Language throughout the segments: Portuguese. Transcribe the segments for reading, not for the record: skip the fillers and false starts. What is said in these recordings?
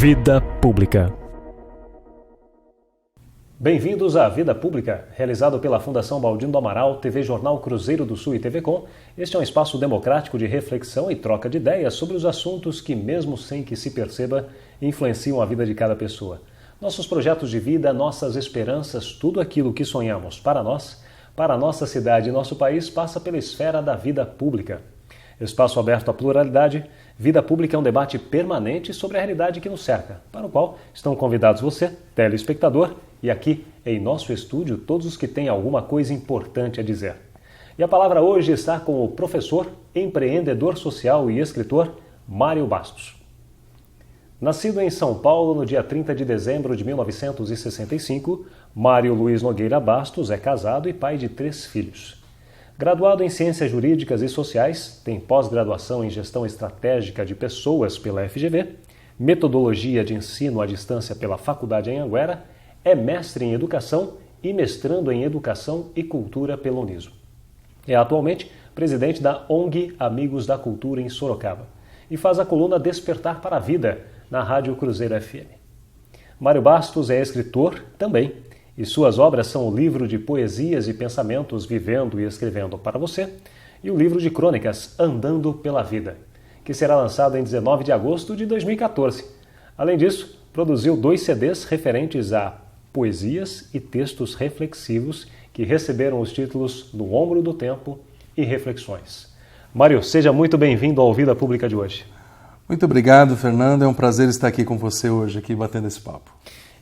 Vida Pública. Bem-vindos à Vida Pública, realizado pela Fundação Baldino do Amaral, TV Jornal Cruzeiro do Sul e TV Com. Este é um espaço democrático de reflexão e troca de ideias sobre os assuntos que, mesmo sem que se perceba, influenciam a vida de cada pessoa. Nossos projetos de vida, nossas esperanças, tudo aquilo que sonhamos para nós, para a nossa cidade e nosso país, passa pela esfera da vida pública. Espaço aberto à pluralidade, Vida Pública é um debate permanente sobre a realidade que nos cerca, para o qual estão convidados você, telespectador, e aqui em nosso estúdio todos os que têm alguma coisa importante a dizer. E a palavra hoje está com o professor, empreendedor social e escritor Mário Bastos. Nascido em São Paulo no dia 30 de dezembro de 1965, Mário Luiz Nogueira Bastos é casado e pai de 3 filhos. Graduado em Ciências Jurídicas e Sociais, tem pós-graduação em Gestão Estratégica de Pessoas pela FGV, Metodologia de Ensino à Distância pela Faculdade Anhanguera, é mestre em Educação e mestrando em Educação e Cultura pela Uniso. É atualmente presidente da ONG Amigos da Cultura em Sorocaba e faz a coluna Despertar para a Vida na Rádio Cruzeiro FM. Mário Bastos é escritor também, e suas obras são o livro de poesias e pensamentos Vivendo e Escrevendo para Você e o livro de crônicas Andando pela Vida, que será lançado em 19 de agosto de 2014. Além disso, produziu 2 CDs referentes a poesias e textos reflexivos que receberam os títulos No Ombro do Tempo e Reflexões. Mário, seja muito bem-vindo ao Vida Pública de hoje. Muito obrigado, Fernando. É um prazer estar aqui com você hoje, aqui batendo esse papo.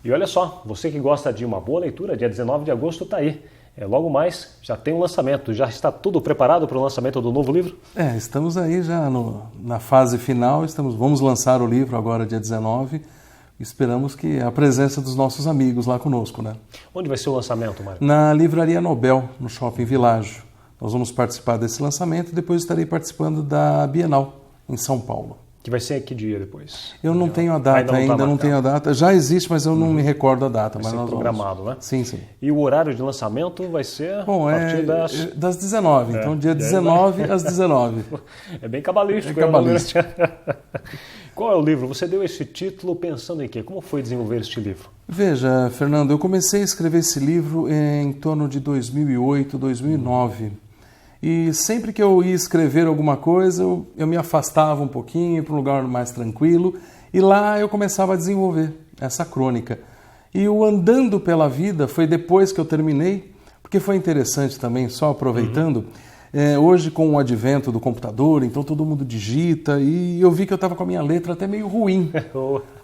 E olha só, você que gosta de uma boa leitura, dia 19 de agosto está aí. Logo mais, já tem um lançamento. Já está tudo preparado para o lançamento do novo livro? Estamos aí já na fase final. Vamos lançar o livro agora, dia 19. Esperamos que a presença dos nossos amigos lá conosco, né? Onde vai ser o lançamento, Mário? Na Livraria Nobel, no Shopping Világio. Nós vamos participar desse lançamento e depois estarei participando da Bienal, em São Paulo. Que vai ser que dia depois? Eu não tenho a data ainda, não tenho a data. Já existe, mas eu não me recordo a data. Vai ser programado, né? Sim, sim. E o horário de lançamento vai ser a partir das 19. Então, dia 19 às 19. É bem cabalístico. Qual é o livro? Você deu esse título pensando em quê? Como foi desenvolver este livro? Veja, Fernando, eu comecei a escrever esse livro em torno de 2008, 2009. E sempre que eu ia escrever alguma coisa, eu me afastava um pouquinho para um lugar mais tranquilo e lá eu começava a desenvolver essa crônica. E o Andando pela Vida foi depois que eu terminei, porque foi interessante também, só aproveitando, hoje com o advento do computador, então todo mundo digita e eu vi que eu estava com a minha letra até meio ruim.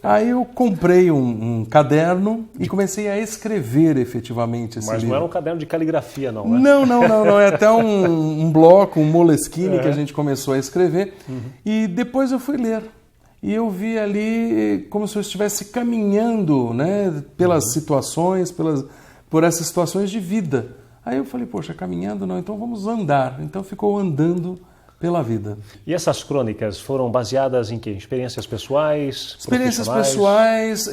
Aí eu comprei um caderno e comecei a escrever efetivamente esse livro. Mas não era um caderno de caligrafia, não, né? Não. É até um bloco, um Moleskine que a gente começou a escrever. E depois eu fui ler. E eu vi ali como se eu estivesse caminhando, né, pelas situações, por essas situações de vida. Aí eu falei, poxa, caminhando não, então vamos andar. Então ficou Andando pela Vida. E essas crônicas foram baseadas em quê? Experiências pessoais? Experiências pessoais,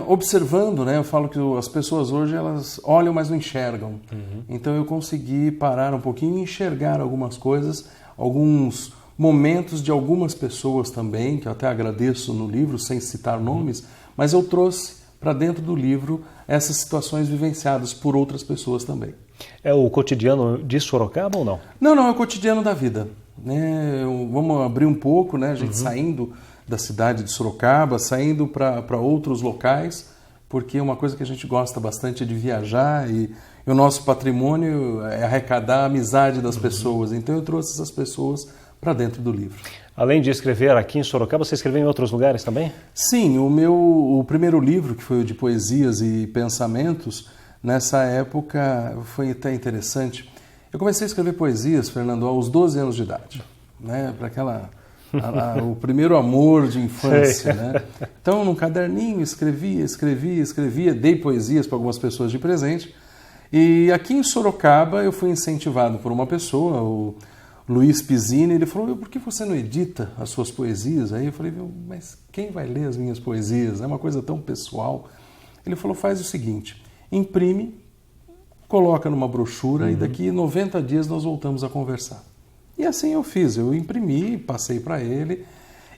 observando, né? Eu falo que as pessoas hoje, elas olham, mas não enxergam. Então eu consegui parar um pouquinho e enxergar algumas coisas, alguns momentos de algumas pessoas também, que eu até agradeço no livro, sem citar nomes, mas eu trouxe para dentro do livro essas situações vivenciadas por outras pessoas também. É o cotidiano de Sorocaba ou não? Não, é o cotidiano da vida. Vamos abrir um pouco, né? A gente saindo da cidade de Sorocaba, saindo para outros locais, porque uma coisa que a gente gosta bastante é de viajar e o nosso patrimônio é arrecadar a amizade das pessoas. Então eu trouxe essas pessoas para dentro do livro. Além de escrever aqui em Sorocaba, você escreveu em outros lugares também? Sim, o primeiro livro, que foi o de poesias e pensamentos, nessa época foi até interessante. Eu comecei a escrever poesias, Fernando, aos 12 anos de idade, né? Para o primeiro amor de infância, né? Então, num caderninho, escrevia, dei poesias para algumas pessoas de presente. E aqui em Sorocaba eu fui incentivado por uma pessoa, o Luiz Pizzini, ele falou, por que você não edita as suas poesias? Aí eu falei, mas quem vai ler as minhas poesias? É uma coisa tão pessoal. Ele falou, faz o seguinte, imprime, coloca numa brochura e daqui 90 dias nós voltamos a conversar. E assim eu fiz, eu imprimi, passei para ele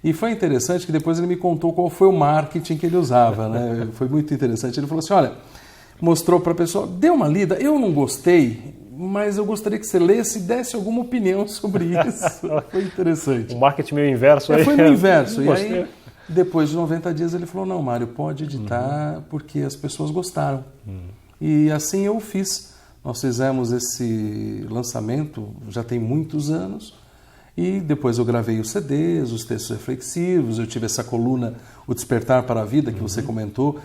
E foi interessante que depois ele me contou qual foi o marketing que ele usava, né? Foi muito interessante. Ele falou assim, olha, mostrou para a pessoa, dê uma lida, eu não gostei, mas eu gostaria que você lesse e desse alguma opinião sobre isso. Foi interessante. O marketing meio inverso aí. Foi no inverso. E aí, depois de 90 dias, ele falou, não, Mário, pode editar porque as pessoas gostaram. E assim eu fiz. Nós fizemos esse lançamento, já tem muitos anos, e depois eu gravei os CDs, os textos reflexivos, eu tive essa coluna, O Despertar para a Vida, que você comentou,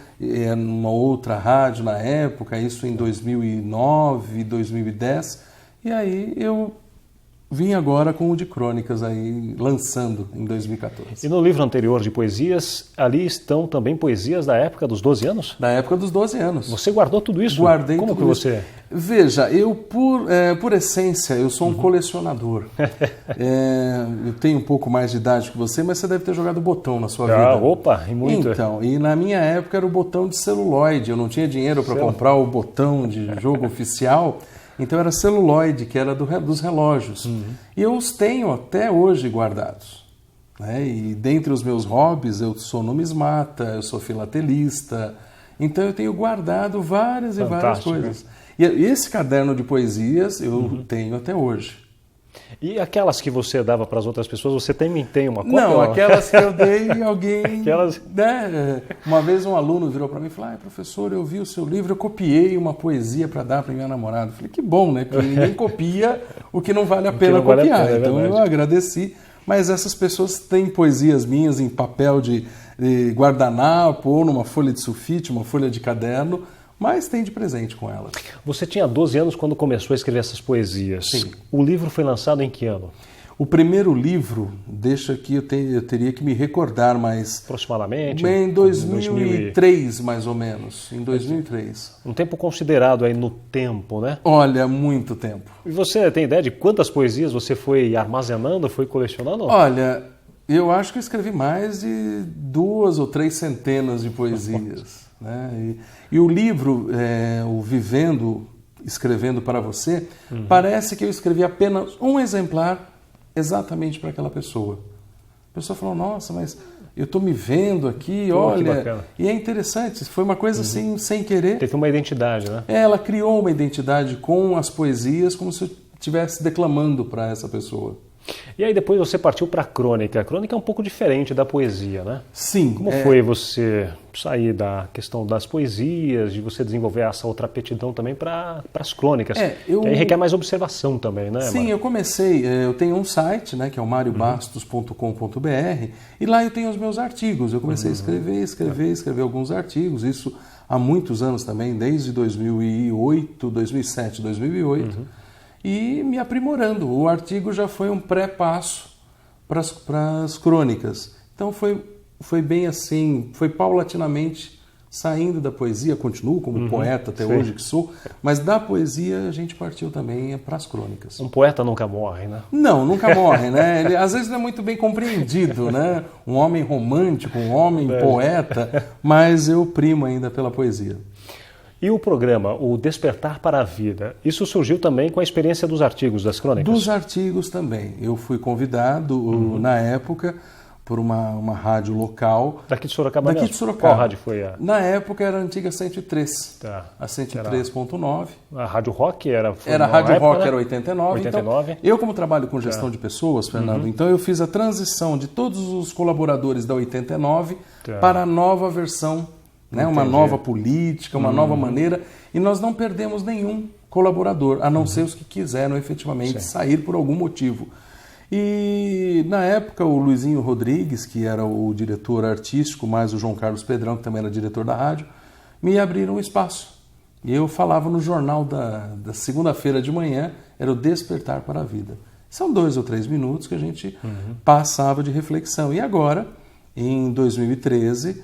numa outra rádio na época, isso em 2009, 2010, e aí eu vim agora com o de Crônicas, aí lançando em 2014. E no livro anterior de poesias, ali estão também poesias da época dos 12 anos? Da época dos 12 anos. Você guardou tudo isso? Guardei Como tudo que você... isso. Veja, eu por essência, eu sou um colecionador. Eu tenho um pouco mais de idade que você, mas você deve ter jogado botão na sua vida. Opa, e muito. Então, e na minha época era o botão de celuloide, eu não tinha dinheiro para comprar o botão de jogo oficial, então era celuloide, que era dos relógios. E eu os tenho até hoje guardados. Né? E dentre os meus hobbies, eu sou numismata, eu sou filatelista, então eu tenho guardado várias e várias coisas. E esse caderno de poesias eu tenho até hoje. E aquelas que você dava para as outras pessoas, você também tem uma cópia? Não, aquelas que eu dei alguém... Aquelas... né? Uma vez um aluno virou para mim e falou, professor, eu vi o seu livro, eu copiei uma poesia para dar para minha namorada. Eu falei, que bom, né? Porque ninguém copia o que não vale a pena copiar. Então eu agradeci. Mas essas pessoas têm poesias minhas em papel de guardanapo ou numa folha de sulfite, uma folha de caderno, mas tem de presente com elas. Você tinha 12 anos quando começou a escrever essas poesias. Sim. O livro foi lançado em que ano? O primeiro livro, deixa que eu teria que me recordar, mas... Aproximadamente? Em 2003, mais ou menos. Em 2003. Um tempo considerado aí no tempo, né? Olha, muito tempo. E você tem ideia de quantas poesias você foi armazenando, foi colecionando? Olha, eu acho que eu escrevi mais de 2 ou 3 centenas de poesias. Né? E o livro, o Vivendo, Escrevendo para Você, parece que eu escrevi apenas um exemplar exatamente para aquela pessoa. A pessoa falou, nossa, mas eu estou me vendo aqui, olha... E é interessante, foi uma coisa assim, sem querer. Teve uma identidade, né? Ela criou uma identidade com as poesias, como se eu estivesse declamando para essa pessoa. E aí depois você partiu para a crônica. A crônica é um pouco diferente da poesia, né? Sim. Como foi você sair da questão das poesias, de você desenvolver essa outra aptidão também para as crônicas? Que aí requer mais observação também, né? Sim, eu comecei, eu tenho um site, né, que é o mariobastos.com.br, e lá eu tenho os meus artigos. Eu comecei a escrever alguns artigos, isso há muitos anos também, desde 2008, 2007, 2008. E me aprimorando. O artigo já foi um pré-passo para as crônicas. Então foi bem assim, foi paulatinamente saindo da poesia, continuo como poeta até hoje que sou, mas da poesia a gente partiu também para as crônicas. Um poeta nunca morre, né? Não, nunca morre, né? Ele às vezes não é muito bem compreendido, né? Um homem romântico, um homem poeta, mas eu primo ainda pela poesia. E o programa, o Despertar para a Vida, isso surgiu também com a experiência dos artigos das crônicas? Dos artigos também. Eu fui convidado na época por uma rádio local. Daqui de Sorocaba Daqui de Sorocaba. Qual rádio foi? Na época era a antiga 103. Tá. A 103.9. A Rádio Rock era... Era a Rádio Rock, né? era 89. 89. Então, eu como trabalho com gestão de pessoas, Fernando, então eu fiz a transição de todos os colaboradores da 89 para a nova versão, né? Uma nova política, uma nova maneira, e nós não perdemos nenhum colaborador, a não ser os que quiseram efetivamente sair por algum motivo. E na época o Luizinho Rodrigues, que era o diretor artístico, mais o João Carlos Pedrão, que também era diretor da rádio, me abriram um espaço. E eu falava no jornal da segunda-feira de manhã, era o Despertar para a Vida. São 2 ou 3 minutos que a gente passava de reflexão. E agora, em 2013...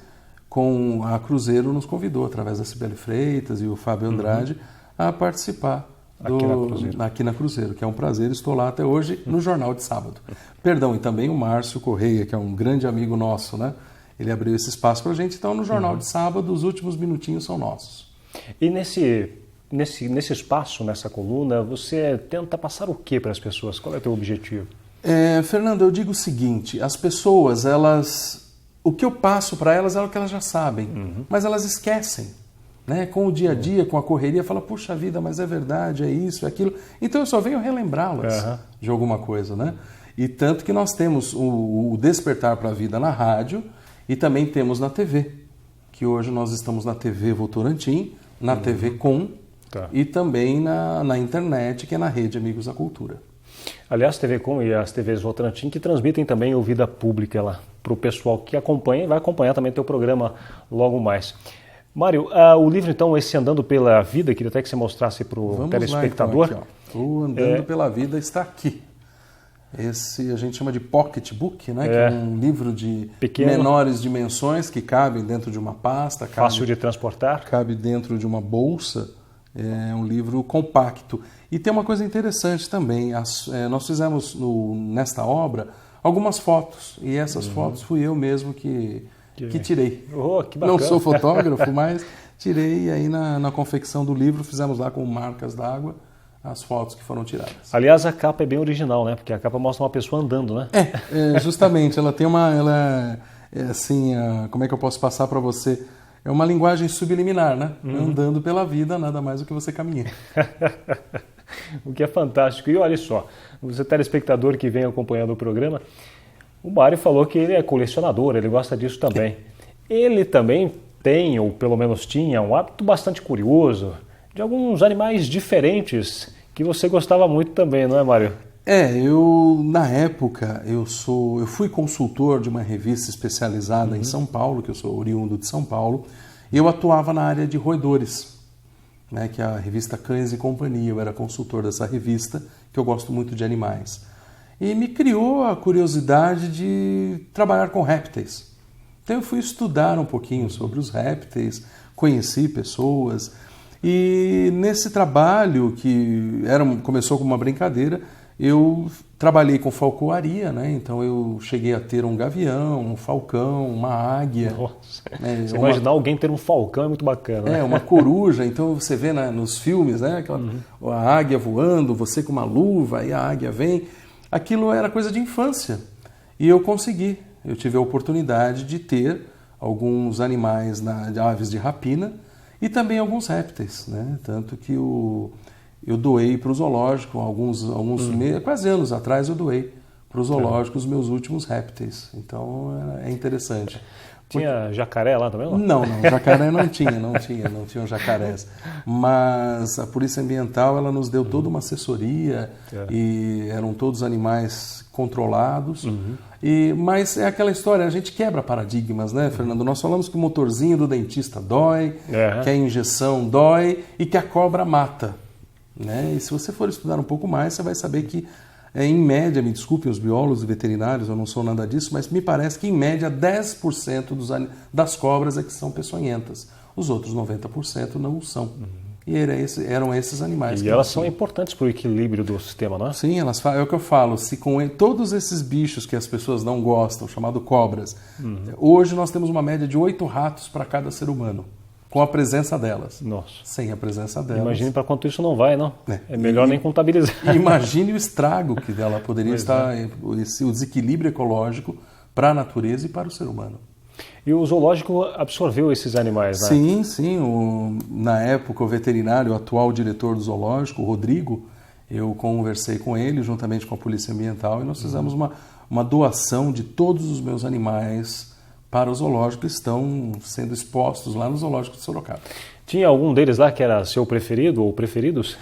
com a Cruzeiro nos convidou, através da Cibele Freitas e o Fábio Andrade, a participar aqui na Cruzeiro, que é um prazer, estou lá até hoje no Jornal de Sábado. Perdão, e também o Márcio Correia, que é um grande amigo nosso, né? Ele abriu esse espaço para a gente, então no Jornal de Sábado os últimos minutinhos são nossos. E nesse espaço, nessa coluna, você tenta passar o que para as pessoas? Qual é o teu objetivo? Fernando, eu digo o seguinte, as pessoas, o que eu passo para elas é o que elas já sabem, mas elas esquecem. Né? Com o dia a dia, com a correria, fala, puxa vida, mas é verdade, é isso, é aquilo. Então eu só venho relembrá-las de alguma coisa. Né? E tanto que nós temos o Despertar para a Vida na rádio e também temos na TV, que hoje nós estamos na TV Votorantim, na TV Com e também na internet, que é na Rede Amigos da Cultura. Aliás, TV Com e as TVs Votorantim que transmitem também o Vida Pública lá, para o pessoal que acompanha e vai acompanhar também o teu programa logo mais. Mário, o livro então, esse Andando pela Vida, queria até que você mostrasse para o telespectador. Lá, então, aqui, o Andando pela Vida está aqui. Esse a gente chama de pocketbook, né? Que é um livro de menores dimensões que cabem dentro de uma pasta. Fácil de transportar. Cabe dentro de uma bolsa. É um livro compacto. E tem uma coisa interessante também. Nós fizemos nesta obra algumas fotos. E essas fotos fui eu mesmo que tirei. Que bacana. Não sou fotógrafo, mas tirei. E aí na confecção do livro fizemos lá com marcas d'água as fotos que foram tiradas. Aliás, a capa é bem original, né? Porque a capa mostra uma pessoa andando, né? Justamente. Ela tem assim, como é que eu posso passar para você? É uma linguagem subliminar, né? Andando pela vida, nada mais do que você caminhar. O que é fantástico. E olha só, você telespectador que vem acompanhando o programa, o Mário falou que ele é colecionador, ele gosta disso também. Ele também tem, ou pelo menos tinha, um hábito bastante curioso de alguns animais diferentes que você gostava muito também, não é, Mário? Na época, eu fui consultor de uma revista especializada em São Paulo, que eu sou oriundo de São Paulo, e eu atuava na área de roedores, né, que é a revista Cães e Companhia. Eu era consultor dessa revista, que eu gosto muito de animais. E me criou a curiosidade de trabalhar com répteis. Então eu fui estudar um pouquinho sobre os répteis, conheci pessoas, e nesse trabalho, que começou como uma brincadeira, eu trabalhei com falcoaria, né? Então eu cheguei a ter um gavião, um falcão, uma águia. Nossa. Você imaginar alguém ter um falcão é muito bacana. Né? Uma coruja. Então você vê nos filmes, né? A águia voando, você com uma luva, e a águia vem. Aquilo era coisa de infância. E eu consegui. Eu tive a oportunidade de ter alguns animais de aves de rapina e também alguns répteis, né? Tanto que eu doei para o zoológico, quase anos atrás eu doei para o zoológico os meus últimos répteis. Então é interessante. Tinha jacaré lá também? Não, jacaré não tinham jacarés. Mas a Polícia Ambiental ela nos deu toda uma assessoria e eram todos animais controlados. Mas é aquela história, a gente quebra paradigmas, né, Fernando? Nós falamos que o motorzinho do dentista dói, que a injeção dói e que a cobra mata. Né? E se você for estudar um pouco mais, você vai saber que, em média, me desculpem os biólogos e veterinários, eu não sou nada disso, mas me parece que, em média, 10% das cobras é que são peçonhentas. Os outros 90% não são. E eram esses animais. E elas são importantes para o equilíbrio do sistema, não é? Sim, é o que eu falo. Se com todos esses bichos que as pessoas não gostam, chamados cobras, hoje nós temos uma média de 8 ratos para cada ser humano. Com a presença delas. Nossa. Sem a presença delas. Imagine para quanto isso não vai, não? É melhor nem contabilizar. Imagine o estrago que dela poderia estar, o desequilíbrio ecológico para a natureza e para o ser humano. E o zoológico absorveu esses animais, né? Sim. Na época, o veterinário, o atual diretor do zoológico, o Rodrigo, eu conversei com ele, juntamente com a Polícia Ambiental, e nós fizemos uma doação de todos os meus animais para o zoológico, que estão sendo expostos lá no zoológico de Sorocaba. Tinha algum deles lá que era seu preferido ou preferidos?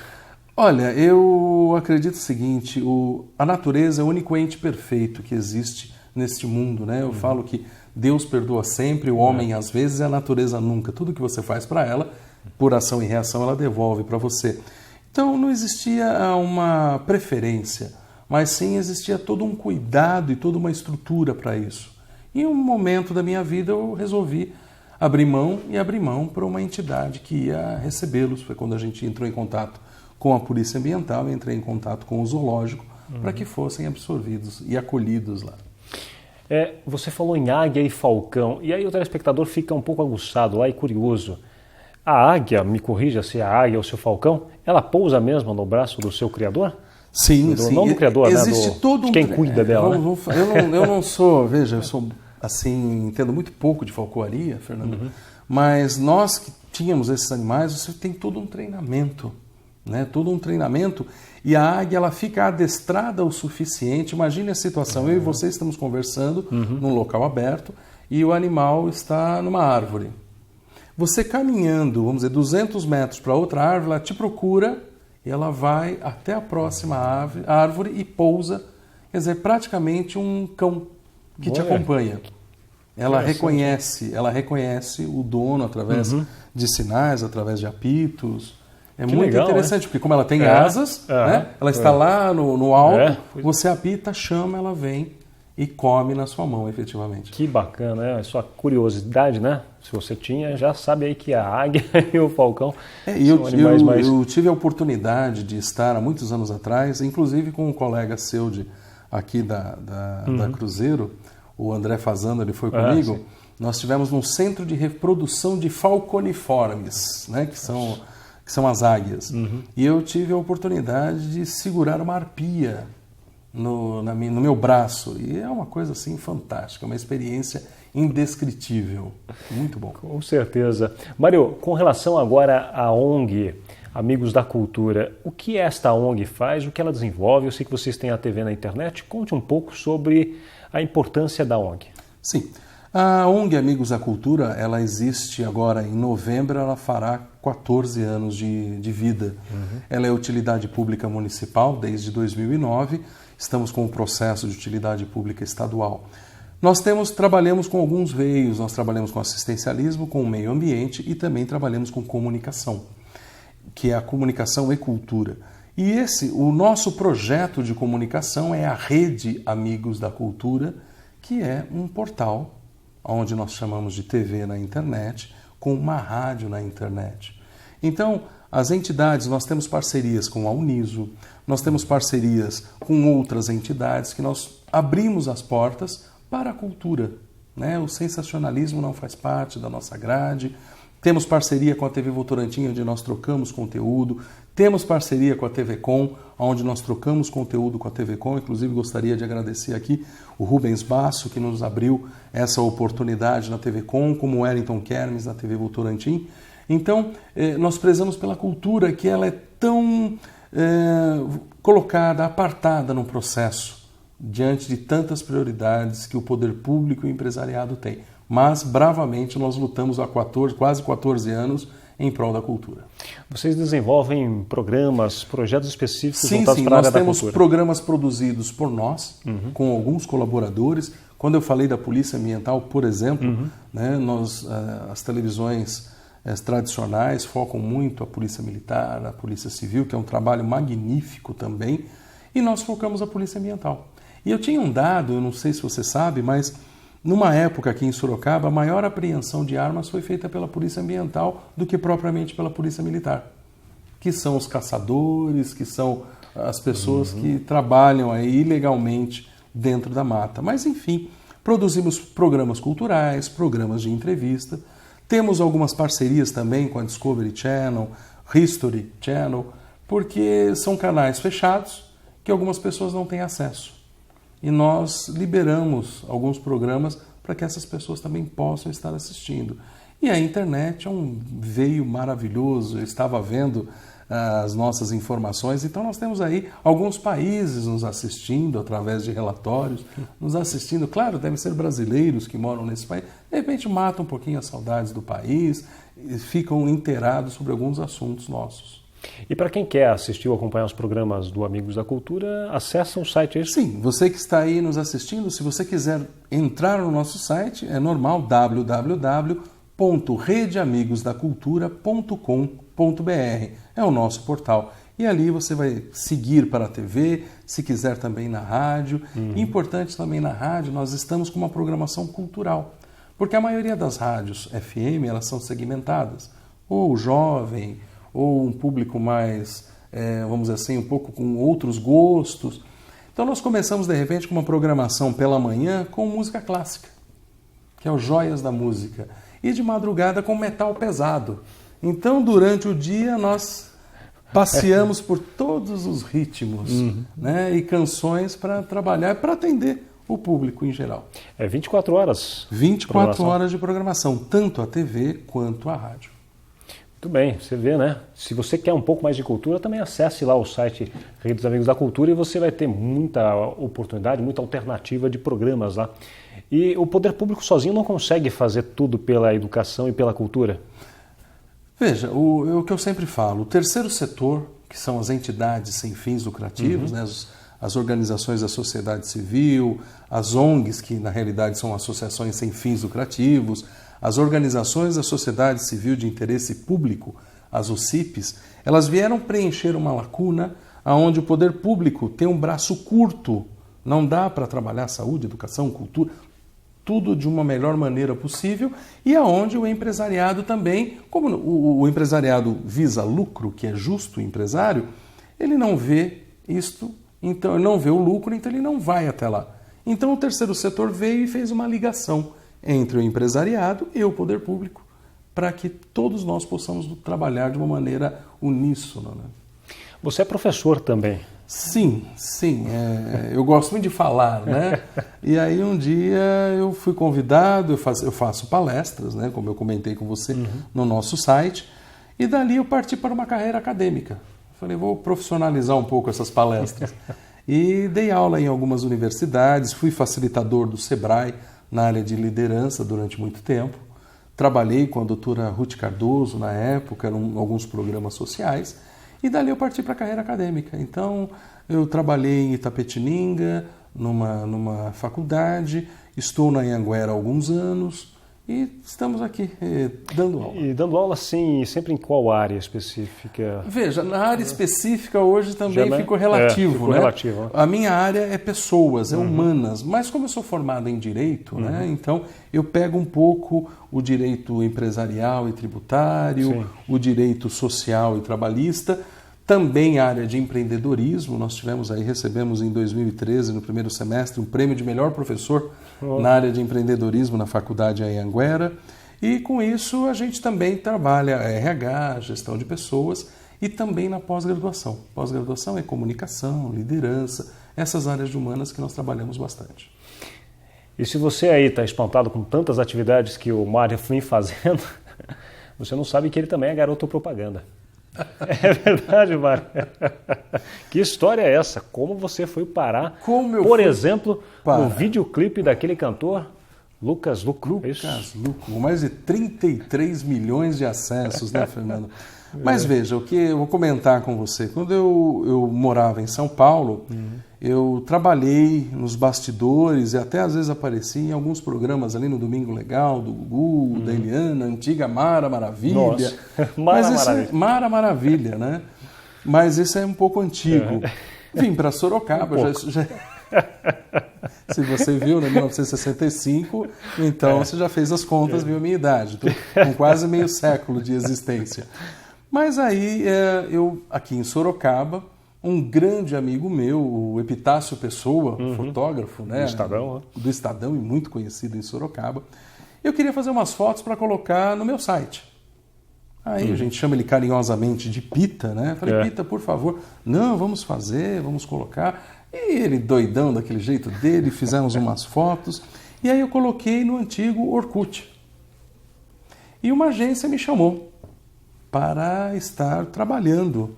Olha, eu acredito o seguinte, a natureza é o único ente perfeito que existe neste mundo, né? Eu falo que Deus perdoa sempre, o homem às vezes e a natureza nunca. Tudo que você faz para ela, por ação e reação, ela devolve para você. Então não existia uma preferência, mas sim existia todo um cuidado e toda uma estrutura para isso. E em um momento da minha vida eu resolvi abrir mão para uma entidade que ia recebê-los. Foi quando a gente entrou em contato com a Polícia Ambiental, eu entrei em contato com o zoológico para que fossem absorvidos e acolhidos lá. Você falou em águia e falcão, e aí o telespectador fica um pouco aguçado lá e curioso. A águia, me corrija se é a águia ou se é o falcão, ela pousa mesmo no braço do seu criador? Sim, Não do criador, existe né? todo de quem cuida dela. Né? Eu não sou, veja, eu sou assim, entendo muito pouco de falcoaria, Fernando, mas nós que tínhamos esses animais, você tem todo um treinamento, né? Todo um treinamento, e a águia ela fica adestrada o suficiente. Imagine a situação, eu e você estamos conversando num local aberto e o animal está numa árvore. Você caminhando, vamos dizer, 200 metros para outra árvore, ela te procura e ela vai até a próxima árvore e pousa, quer dizer, praticamente um cão que te acompanha. Ela reconhece o dono através de sinais, através de apitos. É que muito legal, interessante, porque como ela tem asas, né? Ela está lá no alto, você apita, chama, ela vem e come na sua mão, efetivamente. Que bacana, né? Sua curiosidade, né? Se você tinha, já sabe aí que a águia e o falcão são animais mais... Eu tive a oportunidade de estar há muitos anos atrás, inclusive com um colega seu aqui da Cruzeiro, o André Fazano, ele foi comigo. Nós tivemos num centro de reprodução de falconiformes, né? que são as águias. E eu tive a oportunidade de segurar uma arpia no meu braço. E é uma coisa assim fantástica, uma experiência indescritível. Muito bom. Com certeza. Mário, com relação agora à ONG Amigos da Cultura, o que esta ONG faz, o que ela desenvolve? Eu sei que vocês têm a TV na internet. Conte um pouco sobre a importância da ONG. Sim. A ONG Amigos da Cultura, ela existe agora em novembro, ela fará 14 anos de vida. Ela é utilidade pública municipal desde 2009, estamos com o processo de utilidade pública estadual. Nós trabalhamos com alguns veios, nós trabalhamos com assistencialismo, com o meio ambiente e também trabalhamos com comunicação, que é a comunicação e cultura. E o nosso projeto de comunicação é a Rede Amigos da Cultura, que é um portal onde nós chamamos de TV na internet, com uma rádio na internet. Então, as entidades, nós temos parcerias com a Uniso, nós temos parcerias com outras entidades que nós abrimos as portas para a cultura, né? O sensacionalismo não faz parte da nossa grade. Temos parceria com a TV Votorantim, onde nós trocamos conteúdo. Temos parceria com a TV Com, onde nós trocamos conteúdo com a TV Com. Inclusive, gostaria de agradecer aqui o Rubens Basso, que nos abriu essa oportunidade na TV Com, como o Wellington Kermes na TV Votorantim. Então, nós prezamos pela cultura, que ela é tão colocada, apartada no processo, diante de tantas prioridades que o poder público e o empresariado têm. Mas, bravamente, nós lutamos há quase 14 anos em prol da cultura. Vocês desenvolvem projetos específicos voltados para a área da cultura? Sim, nós temos programas produzidos por nós, com alguns colaboradores. Quando eu falei da Polícia Ambiental, por exemplo, né, as televisões tradicionais focam muito a Polícia Militar, a Polícia Civil, que é um trabalho magnífico também, e nós focamos a Polícia Ambiental. E eu tinha um dado, eu não sei se você sabe, mas numa época aqui em Sorocaba, a maior apreensão de armas foi feita pela Polícia Ambiental do que propriamente pela Polícia Militar, que são os caçadores, que são as pessoas que trabalham aí ilegalmente dentro da mata. Mas, enfim, produzimos programas culturais, programas de entrevista, temos algumas parcerias também com a Discovery Channel, History Channel, porque são canais fechados que algumas pessoas não têm acesso. E nós liberamos alguns programas para que essas pessoas também possam estar assistindo. E a internet é um veio maravilhoso, eu estava vendo as nossas informações, então nós temos aí alguns países nos assistindo através de relatórios, nos assistindo, claro, devem ser brasileiros que moram nesse país, de repente matam um pouquinho as saudades do país e ficam inteirados sobre alguns assuntos nossos. E para quem quer assistir ou acompanhar os programas do Amigos da Cultura, acessa o site. Sim, você que está aí nos assistindo, se você quiser entrar no nosso site, é normal, www.redeamigosdacultura.com.br. É o nosso portal. E ali você vai seguir para a TV, se quiser também na rádio. Importante também na rádio, nós estamos com uma programação cultural. Porque a maioria das rádios FM, elas são segmentadas. Ou jovem, ou um público mais, vamos dizer assim, um pouco com outros gostos. Então nós começamos, de repente, com uma programação pela manhã com música clássica, que é o Joias da Música, e de madrugada com metal pesado. Então, durante o dia, nós Passeamos por todos os ritmos, né? E canções para trabalhar, para atender o público em geral. 24 horas. 24 horas de programação, tanto a TV quanto a rádio. Muito bem, você vê, né? Se você quer um pouco mais de cultura, também acesse lá o site Rede dos Amigos da Cultura e você vai ter muita oportunidade, muita alternativa de programas lá. E o poder público sozinho não consegue fazer tudo pela educação e pela cultura? Veja, o que eu sempre falo, o terceiro setor, que são as entidades sem fins lucrativos, né? As organizações da sociedade civil, as ONGs, que na realidade são associações sem fins lucrativos, as organizações da sociedade civil de interesse público, as OCIPs, elas vieram preencher uma lacuna onde o poder público tem um braço curto, não dá para trabalhar saúde, educação, cultura, tudo de uma melhor maneira possível, e aonde o empresariado também, como o empresariado visa lucro, que é justo o empresário, ele não vê isto. Então, ele não vê o lucro, então ele não vai até lá. Então, o terceiro setor veio e fez uma ligação entre o empresariado e o poder público para que todos nós possamos trabalhar de uma maneira uníssona. Né? Você é professor também. Sim. Eu gosto muito de falar, né? E aí um dia eu fui convidado, eu faço palestras, né? Como eu comentei com você no nosso site, e dali eu parti para uma carreira acadêmica. Falei, vou profissionalizar um pouco essas palestras. E dei aula em algumas universidades, fui facilitador do Sebrae na área de liderança durante muito tempo. Trabalhei com a doutora Ruth Cardoso na época, eram alguns programas sociais. E dali eu parti para a carreira acadêmica. Então, eu trabalhei em Itapetininga, numa faculdade, estou na Anhanguera há alguns anos. E estamos aqui dando aula. E dando aula, sim, sempre em qual área específica? Veja, na área específica hoje também ficou relativo. Ficou né? relativo, né? A minha área é pessoas, é humanas. Mas como eu sou formado em Direito, né, então eu pego um pouco o direito empresarial e tributário, o direito social e trabalhista, também a área de empreendedorismo. Nós recebemos em 2013, no primeiro semestre, um prêmio de melhor professor na área de empreendedorismo na faculdade Anhanguera. E com isso a gente também trabalha RH, gestão de pessoas e também na pós-graduação. Pós-graduação é comunicação, liderança, essas áreas de humanas que nós trabalhamos bastante. E se você aí está espantado com tantas atividades que o Mário vem fazendo, você não sabe que ele também é garoto propaganda. É verdade, Mário. Que história é essa? Como você foi parar, por exemplo, no videoclipe daquele cantor Lucas Luco? Lucas Luco, com mais de 33 milhões de acessos, né, Fernando? Mas veja, o que eu vou comentar com você. Quando eu morava em São Paulo, eu trabalhei nos bastidores e até às vezes apareci em alguns programas ali no Domingo Legal, do Gugu, da Eliana, antiga Mara Maravilha. Nossa, Mara Maravilha, né? Mas esse é um pouco antigo. Vim para Sorocaba, se você viu, né, 1965, então você já fez as contas, viu a minha idade. Estou com quase meio século de existência. Mas aí, eu aqui em Sorocaba, um grande amigo meu, o Epitácio Pessoa, fotógrafo, né, do Estadão e muito conhecido em Sorocaba, eu queria fazer umas fotos para colocar no meu site. Aí a gente chama ele carinhosamente de Pita, né? Falei, Pita, por favor, não, vamos fazer, vamos colocar. E ele doidão daquele jeito dele, fizemos umas fotos. E aí eu coloquei no antigo Orkut. E uma agência me chamou para estar trabalhando,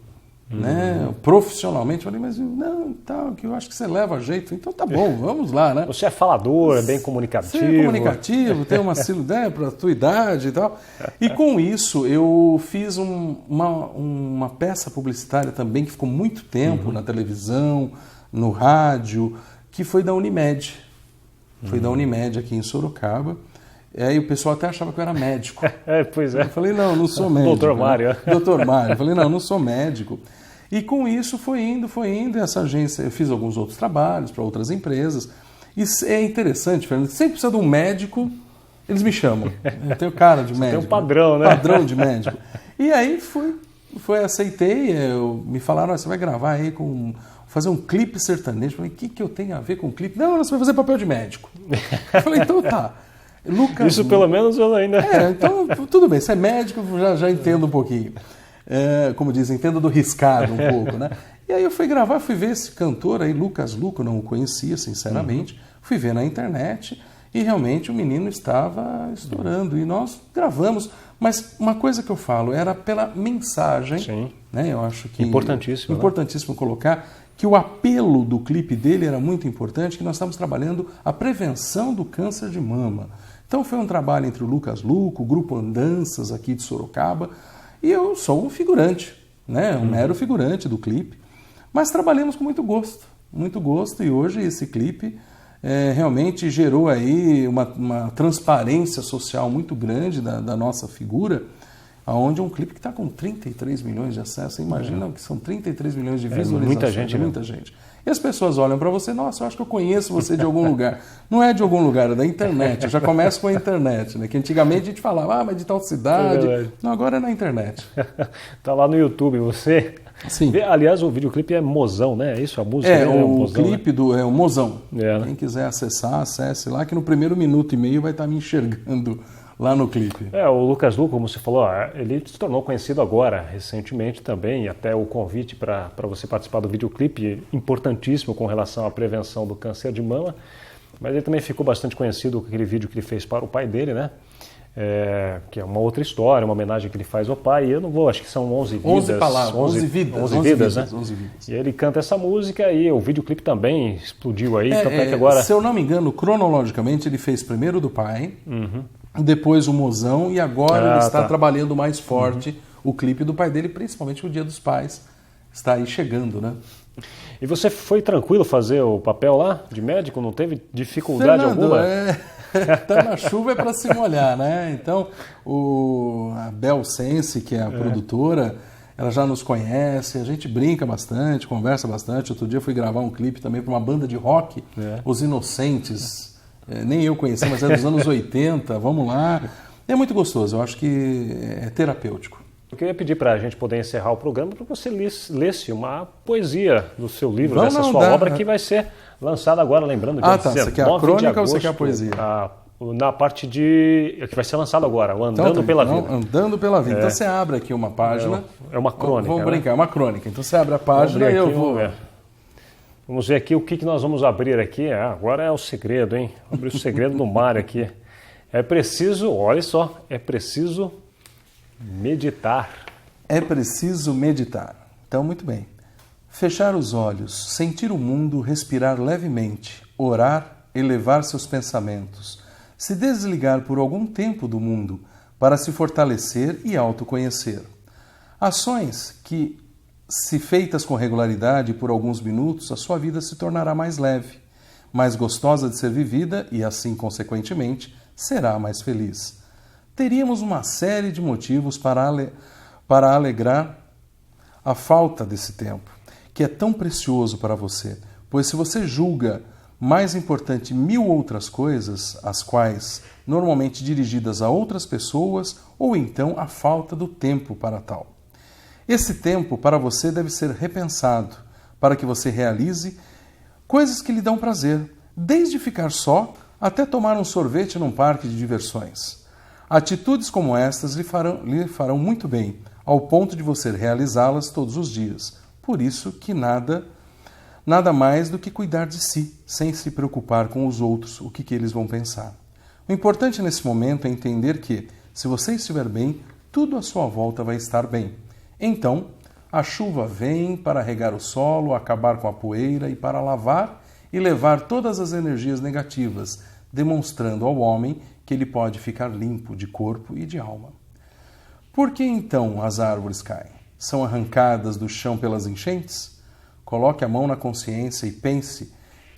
né, profissionalmente. Falei, mas não, tal, que eu acho que você leva jeito. Então tá bom, vamos lá, né? Você é falador, é bem comunicativo. Você é comunicativo, tem uma ideia para a tua idade e tal. E com isso eu fiz uma peça publicitária também que ficou muito tempo na televisão, no rádio, que foi da Unimed. Foi da Unimed aqui em Sorocaba. E aí o pessoal até achava que eu era médico. Pois é. Eu falei, não sou médico. Doutor Mário. Doutor Mário. Eu falei, não sou médico. E com isso foi indo. E essa agência, eu fiz alguns outros trabalhos para outras empresas. E é interessante, Fernando, sempre precisa de um médico, eles me chamam. Eu tenho cara de médico. Tem um padrão, né? Padrão de médico. E aí aceitei, me falaram, você vai gravar aí fazer um clipe sertanejo. Eu falei, o que eu tenho a ver com clipe? Não, você vai fazer papel de médico. Eu falei, então tá. Lucas, isso pelo menos eu ainda... então tudo bem, você é médico, já entendo um pouquinho. como dizem, tendo do riscado um pouco, né? E aí eu fui gravar, fui ver esse cantor aí, Lucas Luco, não o conhecia, sinceramente. Fui ver na internet e realmente o menino estava estourando. E nós gravamos. Mas uma coisa que eu falo, era pela mensagem. Sim. Né? Eu acho que importantíssimo, importantíssimo, né? Colocar que o apelo do clipe dele era muito importante, que nós estamos trabalhando a prevenção do câncer de mama. Então foi um trabalho entre o Lucas Luco, o Grupo Andanças aqui de Sorocaba, e eu sou um figurante, né? Um mero figurante do clipe. Mas trabalhamos com muito gosto, e hoje esse clipe realmente gerou aí uma transparência social muito grande da nossa figura, onde um clipe que está com 33 milhões de acessos, imagina que são 33 milhões de visualizações, muita gente. E as pessoas olham para você, nossa, eu acho que eu conheço você de algum lugar. Não é de algum lugar, é da internet. Eu já começo com a internet, né? Que antigamente a gente falava, mas de tal cidade. Não, agora é na internet. Tá lá no YouTube, você... Sim. Aliás, o videoclipe é Mozão, né? É isso, a música o Mozão, clipe né? É o Mozão. Né? Quem quiser acessar, acesse lá, que no primeiro minuto e meio vai estar me enxergando lá no clipe. O Lucas Luco, como você falou, ele se tornou conhecido agora, recentemente também, e até o convite para você participar do videoclipe, importantíssimo com relação à prevenção do câncer de mama, mas ele também ficou bastante conhecido com aquele vídeo que ele fez para o pai dele, né? Que é uma outra história, uma homenagem que ele faz ao pai, e eu não vou, acho que são 11 vidas. 11 palavras, 11 vidas, né? 11 vidas. E ele canta essa música e o videoclipe também explodiu aí, tanto é que agora... Se eu não me engano, cronologicamente, ele fez primeiro do pai, depois o Mozão, e agora ele está trabalhando mais forte o clipe do pai dele, principalmente o Dia dos Pais, está aí chegando, né? E você foi tranquilo fazer o papel lá de médico? Não teve dificuldade alguma? Tá na chuva é para se molhar, né? Então, a Bel Sense, que é a produtora, ela já nos conhece, a gente brinca bastante, conversa bastante. Outro dia eu fui gravar um clipe também para uma banda de rock, Os Inocentes. Nem eu conheci, mas é dos anos 80, vamos lá. É muito gostoso, eu acho que é terapêutico. Eu queria pedir para a gente poder encerrar o programa para você lesse uma poesia do seu livro, dessa sua obra, que vai ser lançada agora, lembrando que você quer a crônica ou você quer a poesia? Na parte que vai ser lançado agora, o Andando pela Vida. Andando pela Vida. Então você abre aqui uma página. É uma crônica. Vamos brincar, é uma crônica. Então você abre a página e eu vou... Vamos ver aqui o que nós vamos abrir aqui. Agora é o segredo, hein? Abrir o segredo do mar aqui. É preciso, olha só, é preciso meditar. É preciso meditar. Então, muito bem. Fechar os olhos, sentir o mundo, respirar levemente, orar, elevar seus pensamentos, se desligar por algum tempo do mundo para se fortalecer e autoconhecer. Ações que, se feitas com regularidade por alguns minutos, a sua vida se tornará mais leve, mais gostosa de ser vivida e, assim, consequentemente, será mais feliz. Teríamos uma série de motivos para alegrar a falta desse tempo, que é tão precioso para você, pois se você julga mais importante 1000 outras coisas, as quais normalmente dirigidas a outras pessoas, ou então a falta do tempo para tal. Esse tempo para você deve ser repensado, para que você realize coisas que lhe dão prazer, desde ficar só até tomar um sorvete num parque de diversões. Atitudes como estas lhe farão muito bem, ao ponto de você realizá-las todos os dias. Por isso que nada mais do que cuidar de si, sem se preocupar com os outros, o que eles vão pensar. O importante nesse momento é entender que, se você estiver bem, tudo à sua volta vai estar bem. Então, a chuva vem para regar o solo, acabar com a poeira e para lavar e levar todas as energias negativas, demonstrando ao homem que ele pode ficar limpo de corpo e de alma. Por que então as árvores caem? São arrancadas do chão pelas enchentes? Coloque a mão na consciência e pense: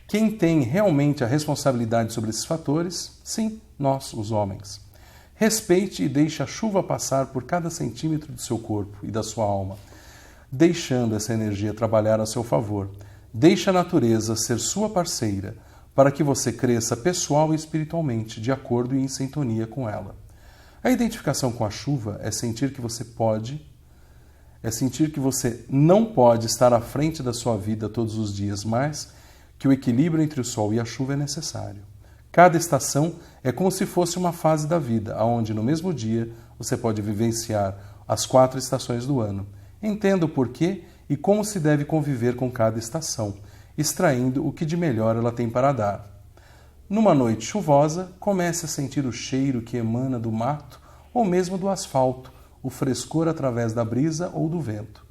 quem tem realmente a responsabilidade sobre esses fatores? Sim, nós, os homens. Respeite e deixe a chuva passar por cada centímetro do seu corpo e da sua alma, deixando essa energia trabalhar a seu favor. Deixe a natureza ser sua parceira, para que você cresça pessoal e espiritualmente, de acordo e em sintonia com ela. A identificação com a chuva é sentir que você não pode estar à frente da sua vida todos os dias, mas que o equilíbrio entre o sol e a chuva é necessário. Cada estação é como se fosse uma fase da vida, onde no mesmo dia você pode vivenciar as 4 estações do ano. Entenda o porquê e como se deve conviver com cada estação, extraindo o que de melhor ela tem para dar. Numa noite chuvosa, comece a sentir o cheiro que emana do mato ou mesmo do asfalto, o frescor através da brisa ou do vento.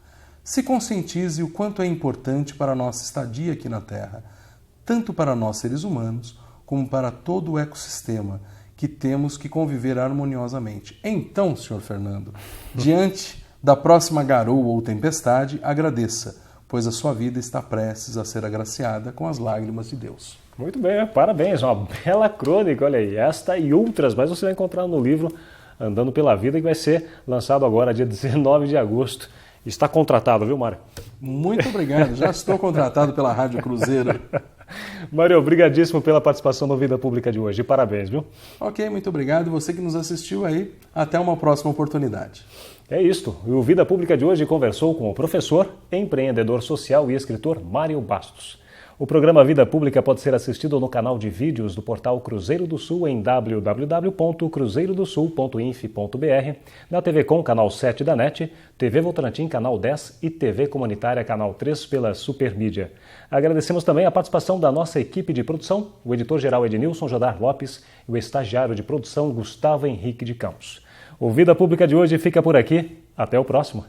Se conscientize o quanto é importante para a nossa estadia aqui na Terra, tanto para nós seres humanos, como para todo o ecossistema, que temos que conviver harmoniosamente. Então, Sr. Fernando, diante da próxima garoa ou tempestade, agradeça, pois a sua vida está prestes a ser agraciada com as lágrimas de Deus. Muito bem, parabéns, uma bela crônica, olha aí, esta e outras, mas você vai encontrar no livro Andando pela Vida, que vai ser lançado agora, dia 19 de agosto. Está contratado, viu, Mário? Muito obrigado, já estou contratado pela Rádio Cruzeiro. Mário, obrigadíssimo pela participação no Vida Pública de hoje, parabéns, viu? Ok, muito obrigado, você que nos assistiu aí, até uma próxima oportunidade. É isto, o Vida Pública de hoje conversou com o professor, empreendedor social e escritor Mário Bastos. O programa Vida Pública pode ser assistido no canal de vídeos do portal Cruzeiro do Sul em www.cruzeirodosul.inf.br, na TV Com, canal 7 da NET, TV Votorantim, canal 10 e TV Comunitária, canal 3 pela Supermídia. Agradecemos também a participação da nossa equipe de produção, o editor-geral Ednilson Jodar Lopes e o estagiário de produção Gustavo Henrique de Campos. O Vida Pública de hoje fica por aqui. Até o próximo.